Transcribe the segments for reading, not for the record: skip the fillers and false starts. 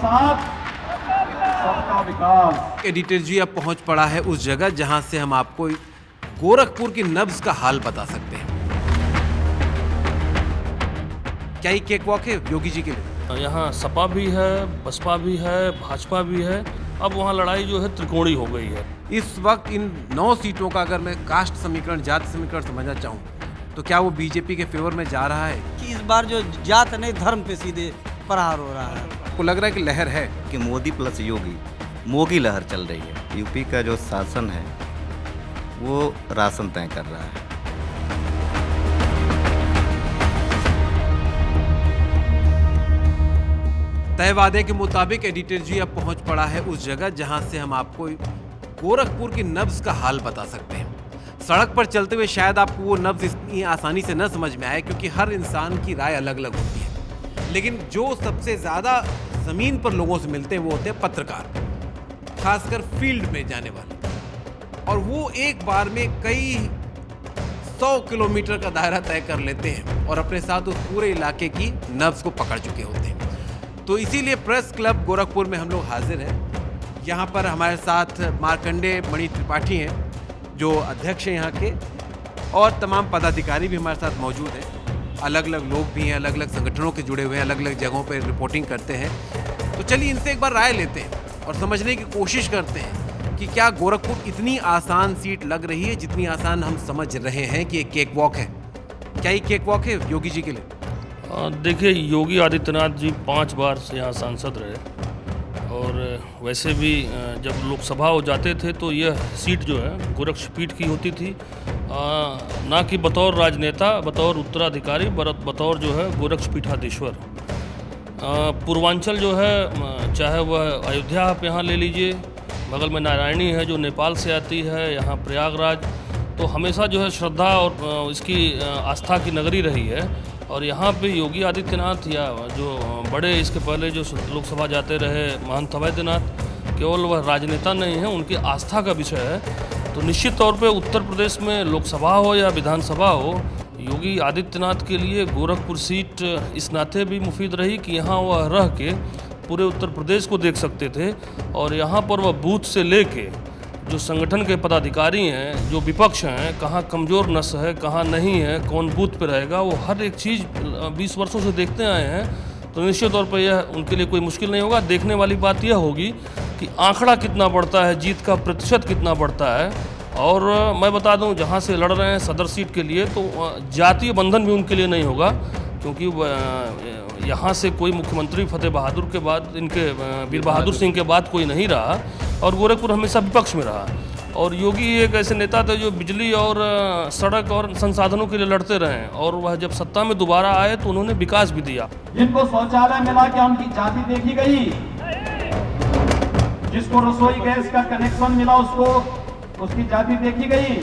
साथ सबका विकास। एडिटर जी अब पहुंच पड़ा है उस जगह जहां से हम आपको गोरखपुर की नब्ज का हाल बता सकते हैं। क्या ये केक वॉक है योगी जी के लिए? यहाँ सपा भी है, बसपा भी है, भाजपा भी है। अब वहाँ लड़ाई जो है त्रिकोणी हो गई है। इस वक्त इन 9 सीटों का अगर मैं कास्ट समीकरण, जाति समीकरण समझना चाहूँ तो क्या वो बीजेपी के फेवर में जा रहा है कि इस बार जो जात नहीं धर्म पे सीधे प्रहार हो रहा है? आपको लग रहा है कि लहर है कि मोदी प्लस योगी मोगी लहर चल रही है। यूपी का जो शासन है वो राशन तय कर रहा है। तय वादे के मुताबिक एडिटर जी अब पहुंच पड़ा है उस जगह जहां से हम आपको गोरखपुर की नब्ज का हाल बता सकते हैं। सड़क पर चलते हुए शायद आपको वो नब्ज इतनी आसानी से न समझ में आए क्योंकि हर इंसान की राय अलग अलग होती है, लेकिन जो सबसे ज़्यादा ज़मीन पर लोगों से मिलते हैं वो होते हैं पत्रकार, खासकर फील्ड में जाने वाले, और वो एक बार में कई 100 किलोमीटर का दायरा तय कर लेते हैं और अपने साथ उस पूरे इलाके की नब्ज को पकड़ चुके होते हैं। तो इसीलिए प्रेस क्लब गोरखपुर में हम लोग हाजिर हैं। यहाँ पर हमारे साथ मार्कंडेय मणि त्रिपाठी हैं जो अध्यक्ष हैं यहाँ के, और तमाम पदाधिकारी भी हमारे साथ मौजूद हैं। अलग अलग लोग भी हैं, अलग अलग संगठनों के जुड़े हुए हैं, अलग अलग जगहों पर रिपोर्टिंग करते हैं। तो चलिए इनसे एक बार राय लेते हैं और समझने की कोशिश करते हैं कि क्या गोरखपुर इतनी आसान सीट लग रही है जितनी आसान हम समझ रहे हैं कि ये केक वॉक है। क्या ये केक वॉक है योगी जी के लिए? देखिए, योगी आदित्यनाथ जी 5 बार से यहाँ सांसद रहे, और वैसे भी जब लोकसभा हो जाते थे तो यह सीट जो है गोरक्षपीठ की होती थी, ना कि बतौर राजनेता, बतौर उत्तराधिकारी, बतौर जो है गोरक्षपीठाधीश्वर। पूर्वांचल जो है, चाहे वह अयोध्या आप यहाँ ले लीजिए, बगल में नारायणी है जो नेपाल से आती है, यहाँ प्रयागराज, तो हमेशा जो है श्रद्धा और इसकी आस्था की नगरी रही है। और यहाँ पे योगी आदित्यनाथ या जो बड़े इसके पहले जो लोकसभा जाते रहे महंत वैद्यनाथ, केवल वह राजनेता नहीं है, उनकी आस्था का विषय है। तो निश्चित तौर पे उत्तर प्रदेश में लोकसभा हो या विधानसभा हो, योगी आदित्यनाथ के लिए गोरखपुर सीट इस नाते भी मुफीद रही कि यहाँ वह रह के पूरे उत्तर प्रदेश को देख सकते थे, और यहाँ पर वह बूथ से लेके जो संगठन के पदाधिकारी हैं, जो विपक्ष हैं, कहाँ कमज़ोर नस है, कहाँ नहीं है, कौन बूथ पे रहेगा, वो हर एक चीज़ 20 वर्षों से देखते आए हैं। तो निश्चित तौर पर यह उनके लिए कोई मुश्किल नहीं होगा। देखने वाली बात यह होगी कि आंकड़ा कितना बढ़ता है, जीत का प्रतिशत कितना बढ़ता है। और मैं बता दूं, जहां से लड़ रहे हैं सदर सीट के लिए, तो जातीय बंधन भी उनके लिए नहीं होगा, क्योंकि यहाँ से कोई मुख्यमंत्री फतेह बहादुर के बाद, इनके वीर बहादुर सिंह के बाद कोई नहीं रहा, और गोरखपुर हमेशा विपक्ष में रहा। और योगी एक ऐसे नेता थे जो बिजली और सड़क और संसाधनों के लिए लड़ते रहे, और वह जब सत्ता में दोबारा आए तो उन्होंने विकास भी दिया। जिनको शौचालय मिला कि उनकी जाति देखी गई, जिसको रसोई गैस का कनेक्शन मिला उसको उसकी जाति देखी गई।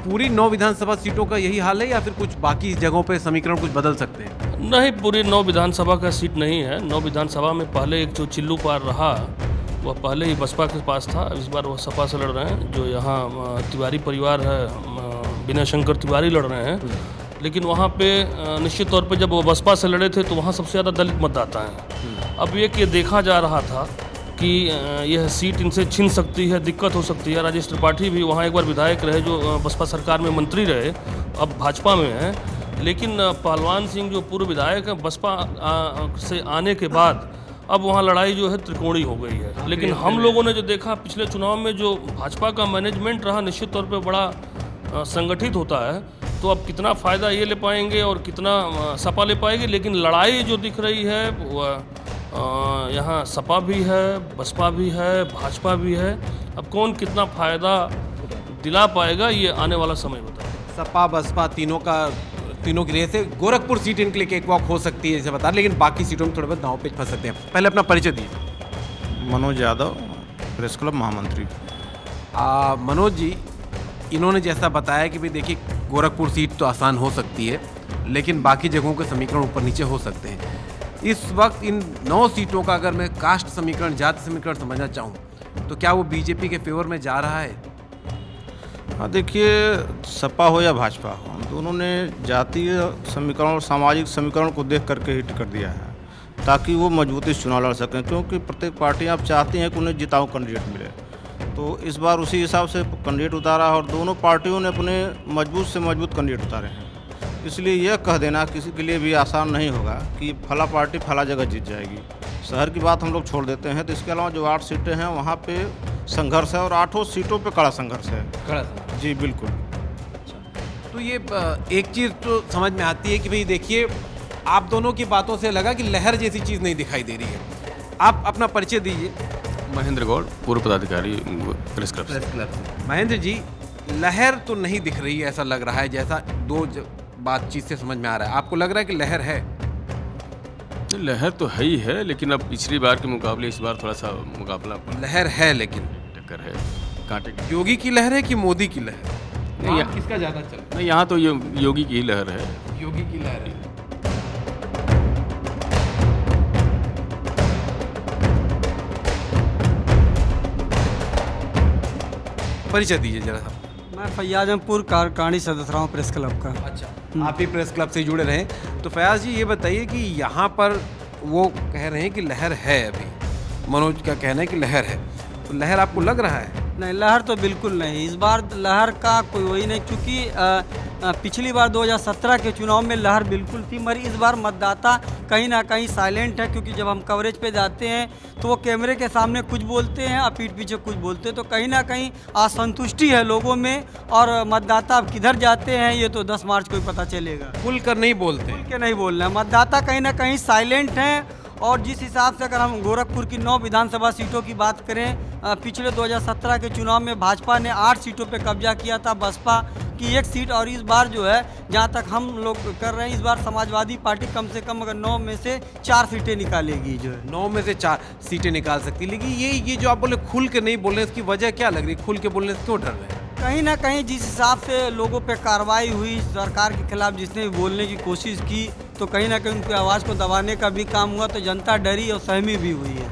पूरी 9 विधानसभा सीटों का यही हाल है या फिर कुछ बाकी जगहों पे समीकरण कुछ बदल सकते हैं? नहीं, पूरी 9 विधानसभा का सीट नहीं है। 9 विधानसभा में पहले एक जो चिल्लू पार रहा, वह पहले ही बसपा के पास था। इस बार वह सपा से लड़ रहे हैं। जो यहाँ तिवारी परिवार है, विनय शंकर तिवारी लड़ रहे हैं। लेकिन वहाँ पे निश्चित तौर पे जब वो बसपा से लड़े थे तो वहाँ सबसे ज़्यादा दलित मतदाता हैं। अब ये देखा जा रहा था कि यह सीट इनसे छिन सकती है, दिक्कत हो सकती है। राजेश त्रिपाठी भी वहाँ एक बार विधायक रहे, जो बसपा सरकार में मंत्री रहे, अब भाजपा में हैं। लेकिन पहलवान सिंह जो पूर्व विधायक हैं, बसपा से आने के बाद अब वहाँ लड़ाई जो है त्रिकोणी हो गई है। लेकिन हम लोगों ने जो देखा पिछले चुनाव में, जो भाजपा का मैनेजमेंट रहा, निश्चित तौर पे बड़ा संगठित होता है। तो अब कितना फ़ायदा ये ले पाएंगे और कितना सपा ले पाएगी, लेकिन लड़ाई जो दिख रही है वह यहाँ सपा भी है, बसपा भी है, भाजपा भी है। अब कौन कितना फ़ायदा दिला पाएगा, ये आने वाला समय बताएगा। सपा बसपा तीनों की रेस से गोरखपुर सीट इनके लिए केक वॉक हो सकती है जैसे बता, लेकिन बाकी सीटों में थोड़े बहुत दांव पे फंस सकते हैं। पहले अपना परिचय दीजिए। मनोज यादव, प्रेस क्लब महामंत्री। मनोज जी, इन्होंने जैसा बताया कि भाई देखिए गोरखपुर सीट तो आसान हो सकती है, लेकिन बाकी जगहों के समीकरण ऊपर नीचे हो सकते हैं। इस वक्त इन 9 सीटों का अगर मैं कास्ट समीकरण, जाति समीकरण समझना चाहूँ तो क्या वो बीजेपी के फेवर में जा रहा है? हाँ, देखिए, सपा हो या भाजपा हो, दोनों ने जातीय समीकरण और सामाजिक समीकरण को देख करके ही टिकट दिया है। ताकि वो मजबूती से चुनाव लड़ सकें, क्योंकि प्रत्येक पार्टी आप चाहती हैं कि उन्हें जिताऊ कैंडिडेट मिले। तो इस बार उसी हिसाब से कैंडिडेट उतारा और दोनों पार्टियों ने अपने मजबूत से मजबूत कैंडिडेट उतारे हैं। इसलिए यह कह देना किसी के लिए भी आसान नहीं होगा कि फला पार्टी फला जगह जीत जाएगी। शहर की बात हम लोग छोड़ देते हैं, तो इसके अलावा जो 8 सीटें हैं वहाँ पे संघर्ष है और 8 सीटों पे कड़ा संघर्ष है। खड़ा जी बिल्कुल। तो ये एक चीज़ तो समझ में आती है कि भाई देखिए, आप दोनों की बातों से लगा कि लहर जैसी चीज़ नहीं दिखाई दे रही है। आप अपना परिचय दीजिए। महेंद्र गौड़, पूर्व पदाधिकारी प्रेस क्लब से। महेंद्र जी, लहर तो नहीं दिख रही है ऐसा लग रहा है, जैसा बातचीत से समझ में आ रहा है। आपको लग रहा है कि लहर है? लहर तो है ही है, लेकिन अब पिछली बार के मुकाबले इस बार थोड़ा सा मुकाबला लहर है, लेकिन टक्कर है कांटे की। योगी की लहर है कि मोदी की लहर? नहीं, यहाँ किसका ज़्यादा चल रहा नहीं, यहाँ तो ये योगी की ही लहर है। है? योगी की लहर है। परिचय दीजिए जरा सा। मैं फैयाजमपुर कार्यकारिणी सदस्य रहा हूँ प्रेस क्लब का। अच्छा, आप ही प्रेस क्लब से जुड़े रहे। तो फयाज जी, ये बताइए कि यहाँ पर वो कह रहे हैं कि लहर है, अभी मनोज का कहना है कि लहर है, तो लहर आपको लग रहा है? नहीं, लहर तो बिल्कुल नहीं। इस बार लहर का कोई वही नहीं, क्योंकि पिछली बार 2017 के चुनाव में लहर बिल्कुल थी, मगर इस बार मतदाता कहीं ना कहीं साइलेंट है। क्योंकि जब हम कवरेज पे जाते हैं तो वो कैमरे के सामने कुछ बोलते हैं और पीठ पीछे कुछ बोलते हैं, तो कहीं ना कहीं असंतुष्टि है लोगों में। और मतदाता अब किधर जाते हैं ये तो 10 मार्च को ही पता चलेगा। खुल कर नहीं बोलते खुल के नहीं बोल रहे हैं, मतदाता कहीं ना कहीं साइलेंट हैं। और जिस हिसाब से अगर हम गोरखपुर की 9 विधानसभा सीटों की बात करें, पिछले 2017 के चुनाव में भाजपा ने 8 सीटों पे कब्जा किया था, बसपा की 1 सीट। और इस बार जो है, जहां तक हम लोग कर रहे हैं, इस बार समाजवादी पार्टी कम से कम अगर 9 में से 4 सीटें निकालेगी जो है। 9 में से 4 सीटें निकाल सकती। लेकिन ये जो आप बोले खुल के नहीं बोल रहे, इसकी वजह क्या लग रही? खुल के बोलने से क्यों डर रहे हैं? कहीं ना कहीं जिस हिसाब से लोगों पे कार्रवाई हुई, सरकार के खिलाफ जिसने भी बोलने की कोशिश की, तो कहीं ना कहीं उनकी आवाज़ को दबाने का भी काम हुआ, तो जनता डरी और सहमी भी हुई है।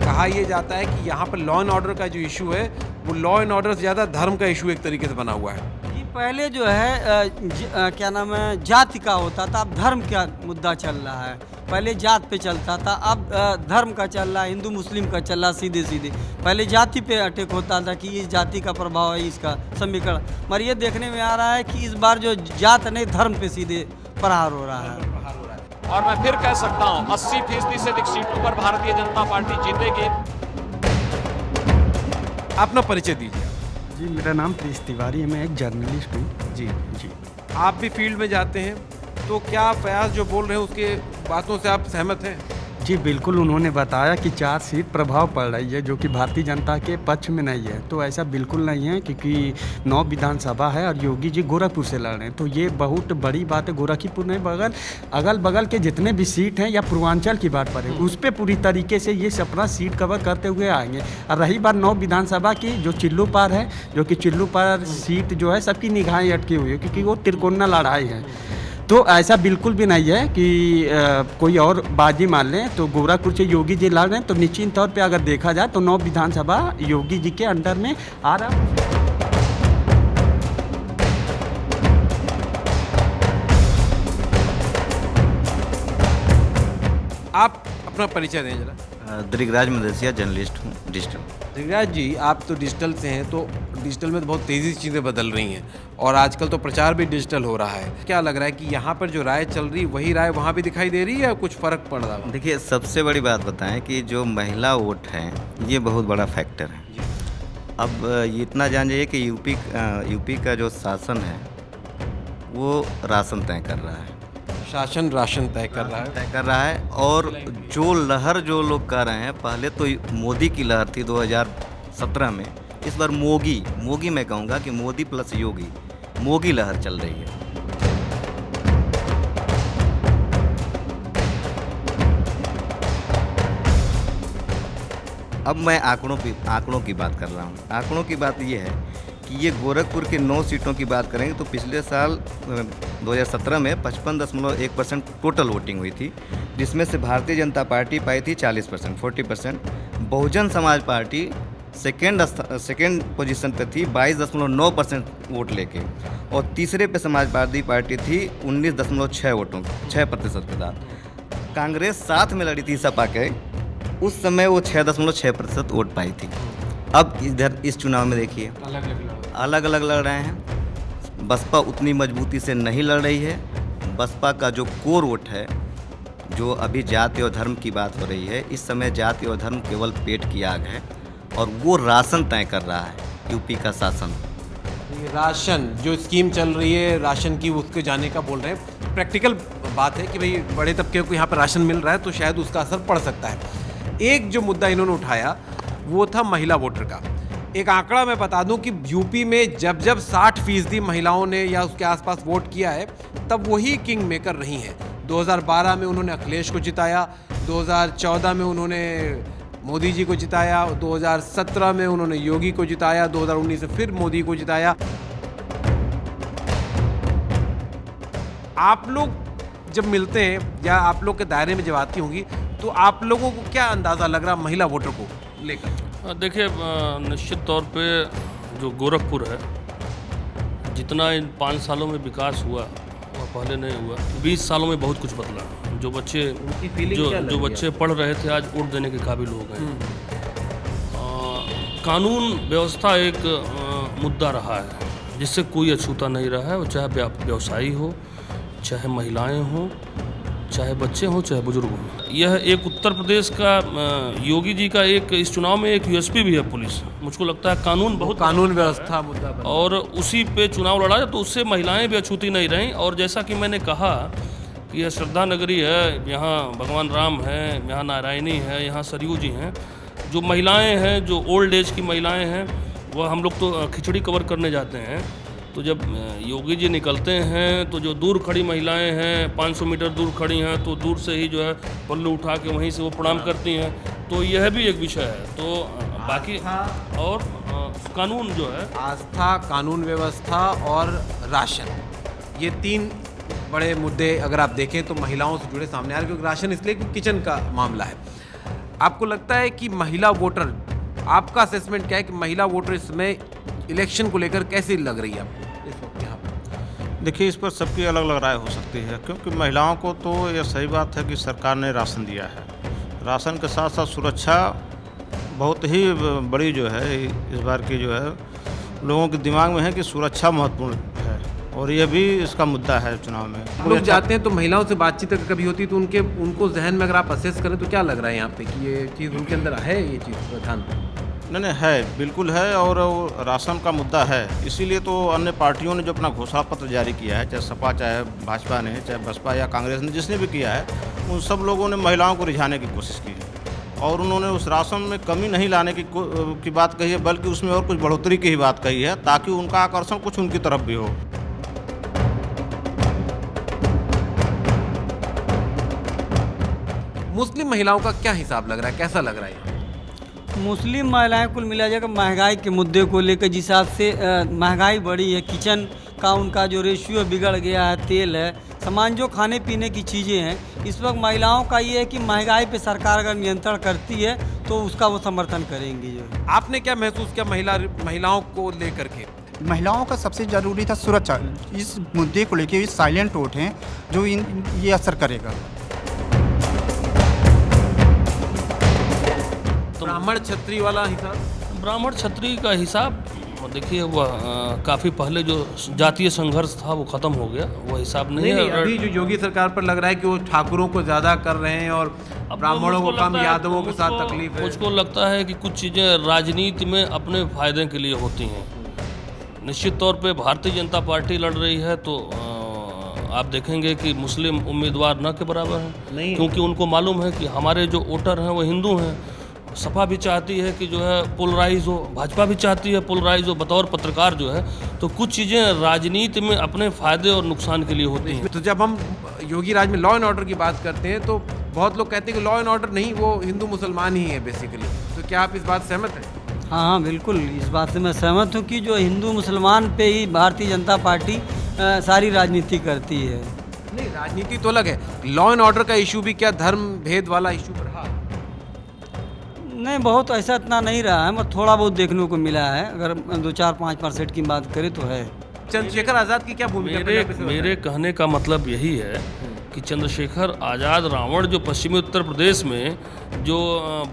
कहा यह जाता है कि यहाँ पर लॉ एंड ऑर्डर का जो इशू है, वो लॉ एंड ऑर्डर से ज़्यादा धर्म का इशू एक तरीके से बना हुआ है। जी, पहले जो है क्या नाम है, जाति का होता था, अब धर्म का मुद्दा चल रहा है। पहले जात पे चलता था, अब धर्म का चल रहा है, हिंदू मुस्लिम का चल रहा, सीधे सीधे। पहले जाति पे अटैक होता था कि इस जाति का प्रभाव है, इसका समीकरण। मगर ये देखने में आ रहा है कि इस बार जो जात नहीं, धर्म पे सीधे प्रहार हो रहा है। और मैं फिर कह सकता हूं 80% से अधिक सीटों पर भारतीय जनता पार्टी जीतेगी। अपना परिचय दीजिए। जी, मेरा नाम प्रीश तिवारी है, मैं एक जर्नलिस्ट हूँ। जी जी, आप भी फील्ड में जाते हैं, तो क्या फयाज जो बोल रहे हैं उसके बातों से आप सहमत हैं? जी बिल्कुल, उन्होंने बताया कि 4 सीट प्रभाव पड़ रही है, जो कि भारतीय जनता के पक्ष में नहीं है। तो ऐसा बिल्कुल नहीं है, क्योंकि 9 विधानसभा है और योगी जी गोरखपुर से लड़ रहे हैं, तो ये बहुत बड़ी बात है। गोरखपुर नहीं, अगल बगल के जितने भी सीट हैं या पूर्वांचल की बात पड़े, उस पर पूरी तरीके से ये अपना सीट कवर करते हुए आएंगे। और रही बात 9 विधानसभा की, जो चिल्लू पार है, जो कि चिल्लू पार सीट जो है सबकी निगाहें अटकी हुई है, क्योंकि वो त्रिकोणीय लड़ाई है। तो ऐसा बिल्कुल भी नहीं है कि कोई और बाजी मान लें। तो गोरखपुर से योगी जी लड़ रहे हैं, तो निश्चित तौर पे अगर देखा जाए तो 9 विधानसभा योगी जी के अंडर में आ रहा है। आप अपना परिचय दें जरा। दिग्राज मदेसिया, जर्नलिस्ट हूँ, डिजिटल। दिग्राज जी, आप तो डिजिटल से हैं, तो डिजिटल में तो बहुत तेज़ी से चीज़ें बदल रही हैं और आजकल तो प्रचार भी डिजिटल हो रहा है। क्या लग रहा है कि यहाँ पर जो राय चल रही, वही राय वहाँ भी दिखाई दे रही है या कुछ फ़र्क पड़ रहा है? देखिए, सबसे बड़ी बात बताएं कि जो महिला वोट है, ये बहुत बड़ा फैक्टर है। अब ये इतना जान जाइए कि यूपी का जो शासन है वो राशन तय कर रहा है। शासन राशन तय कर रहा है। और जो लहर जो लोग कर रहे हैं, पहले तो मोदी की लहर थी 2017 में, इस बार मोगी मैं कहूँगा कि मोदी प्लस मोगी लहर चल रही है। अब मैं आंकड़ों की बात कर रहा हूँ। आंकड़ों की बात ये है कि ये गोरखपुर के 9 सीटों की बात करेंगे तो पिछले साल 2017 में 55.1% टोटल वोटिंग हुई थी, जिसमें से भारतीय जनता पार्टी पाई थी 40%, 40%। Bahujan Samaj party second position पे थी 22.9% वोट लेके। और तीसरे पे समाजवादी पार्टी थी 19.6 वोटों 6% के साथ। कांग्रेस साथ में लड़ी थी सपा के, उस समय वो 6.6% वोट पाई थी। अब इधर इस चुनाव में देखिए अलग अलग लड़ रहे हैं। बसपा उतनी मजबूती से नहीं लड़ रही है। बसपा का जो कोर वोट है, जो अभी जाति और धर्म की बात हो रही है, इस समय जाति और धर्म केवल पेट की आग है और वो राशन तय कर रहा है, यूपी का शासन। ये राशन जो स्कीम चल रही है राशन की, उसके जाने का बोल रहे हैं। प्रैक्टिकल बात है कि भाई बड़े तबके को यहाँ पर राशन मिल रहा है तो शायद उसका असर पड़ सकता है। एक जो मुद्दा इन्होंने उठाया वो था महिला वोटर का। एक आंकड़ा मैं बता दूं कि यूपी में जब 60% महिलाओं ने या उसके आसपास वोट किया है, तब वही किंग मेकर रही हैं। 2012 में उन्होंने अखिलेश को जिताया, 2014 में उन्होंने मोदी जी को जिताया, 2017 में उन्होंने योगी को जिताया, 2019 में फिर मोदी को जिताया। आप लोग जब मिलते हैं या आप लोग के दायरे में जब आती होंगी तो आप लोगों को क्या अंदाज़ा लग रहा महिला वोटर को लेकर? देखिए, निश्चित तौर पे जो गोरखपुर है, जितना इन 5 सालों में विकास हुआ वह पहले नहीं हुआ। 20 सालों में बहुत कुछ बदला। जो बच्चे जो बच्चे पढ़ रहे थे आज वोट देने के काबिल हो गए। कानून व्यवस्था एक मुद्दा रहा है जिससे कोई अछूता नहीं रहा है। वो चाहे व्यवसायी हो, चाहे महिलाएं हों, चाहे बच्चे हों, चाहे बुजुर्ग हों। यह एक उत्तर प्रदेश का योगी जी का एक इस चुनाव में एक यूएसपी भी है पुलिस। मुझको लगता है कानून व्यवस्था मुद्दा और उसी पे चुनाव लड़ा तो उससे महिलाएं भी अछूती नहीं रहीं। और जैसा कि मैंने कहा कि यह श्रद्धा नगरी है, यहाँ भगवान राम हैं, यहाँ नारायणी है, यहाँ सरयू जी हैं। जो महिलाएं हैं, जो ओल्ड एज की महिलाएं हैं, वह हम लोग तो खिचड़ी कवर करने जाते हैं। तो जब योगी जी निकलते हैं तो जो दूर खड़ी महिलाएं हैं, 500 मीटर दूर खड़ी हैं, तो दूर से ही जो है पल्लू उठा के वहीं से वो प्रणाम करती हैं। तो यह भी एक विषय है। तो बाकी और कानून जो है, आस्था, कानून व्यवस्था और राशन, ये 3 बड़े मुद्दे अगर आप देखें तो महिलाओं से जुड़े सामने आ रहे हैं। क्योंकि राशन इसलिए कि किचन का मामला है। आपको लगता है कि महिला वोटर, आपका असेसमेंट क्या है कि महिला वोटर इस समय इलेक्शन को लेकर कैसी लग रही है आपको इस वक्त यहाँ पर? देखिए, इस पर सबकी अलग अलग राय हो सकती है, क्योंकि महिलाओं को तो यह सही बात है कि सरकार ने राशन दिया है। राशन के साथ साथ सुरक्षा बहुत ही बड़ी जो है इस बार की जो है लोगों के दिमाग में है कि सुरक्षा महत्वपूर्ण है, और यह भी इसका मुद्दा है चुनाव में। लोग जाते हैं तो महिलाओं से बातचीत अगर कभी होती है तो उनको जहन में अगर आप असेस करें तो क्या लग रहा है यहाँ पे कि ये चीज़ उनके अंदर है, ये चीज़ प्रधान? नहीं, है, बिल्कुल है। और राशन का मुद्दा है, इसीलिए तो अन्य पार्टियों ने जो अपना घोषणा पत्र जारी किया है, चाहे सपा, चाहे भाजपा ने, चाहे बसपा या कांग्रेस ने, जिसने भी किया है, उन सब लोगों ने महिलाओं को रिझाने की कोशिश की है। और उन्होंने उस राशन में कमी नहीं लाने की बात कही है, बल्कि उसमें और कुछ बढ़ोतरी की ही बात कही है, ताकि उनका आकर्षण कुछ उनकी तरफ भी हो। मुस्लिम महिलाओं का क्या हिसाब लग रहा है, कैसा लग रहा है? मुस्लिम महिलाएं कुल मिला जाकर महंगाई के मुद्दे को लेकर जिस हिसाब से महंगाई बढ़ी है, किचन का उनका जो रेशियो बिगड़ गया है, तेल है, सामान जो खाने पीने की चीज़ें हैं, इस वक्त महिलाओं का ये है कि महंगाई पे सरकार अगर नियंत्रण करती है तो उसका वो समर्थन करेंगी। जो आपने क्या महसूस किया महिलाओं को लेकर के? महिलाओं का सबसे ज़रूरी था सुरक्षा। इस मुद्दे को लेकर साइलेंट वोट हैं जो ये असर करेगा। ब्राह्मण क्षत्रिय वाला हिसाब? ब्राह्मण क्षत्रिय का हिसाब देखिए, वह काफ़ी पहले जो जातीय संघर्ष था वो ख़त्म हो गया, वो हिसाब नहीं है। अभी जो योगी सरकार पर लग रहा है कि वो ठाकुरों को ज़्यादा कर रहे हैं और ब्राह्मणों को कम, यादवों के साथ तकलीफ है। मुझको लगता है कि कुछ चीज़ें राजनीति में अपने फायदे के लिए होती हैं। निश्चित तौर पे भारतीय जनता पार्टी लड़ रही है तो आप देखेंगे कि मुस्लिम उम्मीदवार न के बराबर हैं, क्योंकि उनको मालूम है कि हमारे जो वोटर हैं वो हिंदू हैं। सपा भी चाहती है कि जो है पोलराइज हो, भाजपा भी चाहती है पोलराइज हो। बतौर पत्रकार जो है तो कुछ चीज़ें राजनीति में अपने फायदे और नुकसान के लिए होती हैं। तो जब हम योगी राज में लॉ एंड ऑर्डर की बात करते हैं तो बहुत लोग कहते हैं कि लॉ एंड ऑर्डर नहीं, वो हिंदू मुसलमान ही है बेसिकली। तो क्या आप इस बात से सहमत हैं? हाँ, बिल्कुल इस बात से मैं सहमत हूँ कि जो हिंदू मुसलमान पे ही भारतीय जनता पार्टी सारी राजनीति करती है। नहीं, राजनीति तो अलग है, लॉ एंड ऑर्डर का इशू भी क्या धर्म भेद वाला इशू रहा? नहीं, बहुत ऐसा इतना नहीं रहा है, मतलब थोड़ा बहुत देखने को मिला है। अगर 2-4-5% की बात करें तो है। चंद्रशेखर आजाद की क्या भूमिका मेरे कहने का मतलब यही है कि चंद्रशेखर आज़ाद रावण जो पश्चिमी उत्तर प्रदेश में जो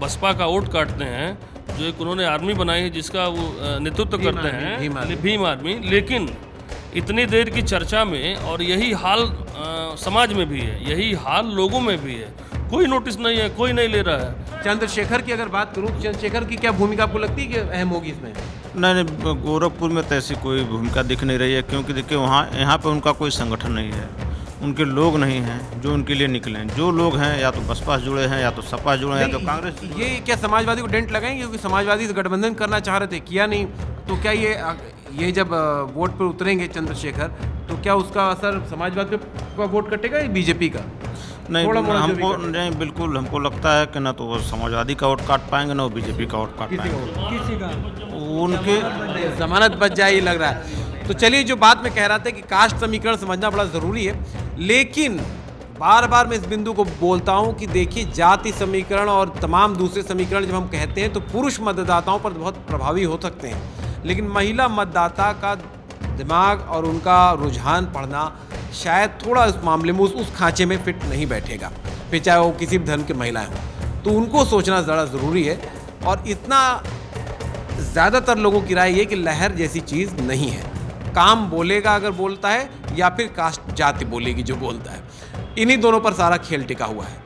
बसपा का वोट काटते हैं, जो एक उन्होंने आर्मी बनाई है जिसका वो नेतृत्व करते हैं, भीम आर्मी, लेकिन इतनी देर की चर्चा में और यही हाल समाज में भी है, यही हाल लोगों में भी है, कोई नोटिस नहीं है, कोई नहीं ले रहा है। चंद्रशेखर की अगर बात करूं, चंद्रशेखर की क्या भूमिका आपको लगती है कि अहम होगी इसमें? नहीं, गोरखपुर में तो ऐसी कोई भूमिका दिख नहीं रही है, क्योंकि देखिए यहाँ पे उनका कोई संगठन नहीं है, उनके लोग नहीं हैं जो उनके लिए निकले। जो लोग हैं या तो बसपा से जुड़े हैं, या तो सपा से जुड़े हैं, या तो कांग्रेस। ये क्या समाजवादी को डेंट लगाएंगे? क्योंकि समाजवादी से गठबंधन करना चाह रहे थे, किया नहीं, तो क्या ये जब वोट पर उतरेंगे चंद्रशेखर, तो क्या उसका असर समाजवाद का वोट कटेगा या बीजेपी का? नहीं, हमको नहीं, बिल्कुल हमको लगता है कि ना तो वो समाजवादी का वोट काट पाएंगे, ना वो बीजेपी का वोट काट पाएंगे। उनके जमानत बच जाए ये लग रहा है। तो चलिए, जो बात मैं कह रहा था कि कास्ट समीकरण समझना बड़ा ज़रूरी है, लेकिन बार बार मैं इस बिंदु को बोलता हूं कि देखिए, जाति समीकरण और तमाम दूसरे समीकरण जब हम कहते हैं तो पुरुष मतदाताओं पर बहुत प्रभावी हो सकते हैं, लेकिन महिला मतदाता का दिमाग और उनका रुझान पढ़ना शायद थोड़ा इस मामले में उस खांचे में फिट नहीं बैठेगा, फिर चाहे वो किसी भी धर्म के महिलाएं हों। तो उनको सोचना ज़्यादा ज़रूरी है, और इतना ज़्यादातर लोगों की राय ये कि लहर जैसी चीज़ नहीं है। काम बोलेगा अगर बोलता है, या फिर कास्ट जाति बोलेगी जो बोलता है। इन्हीं दोनों पर सारा खेल टिका हुआ है।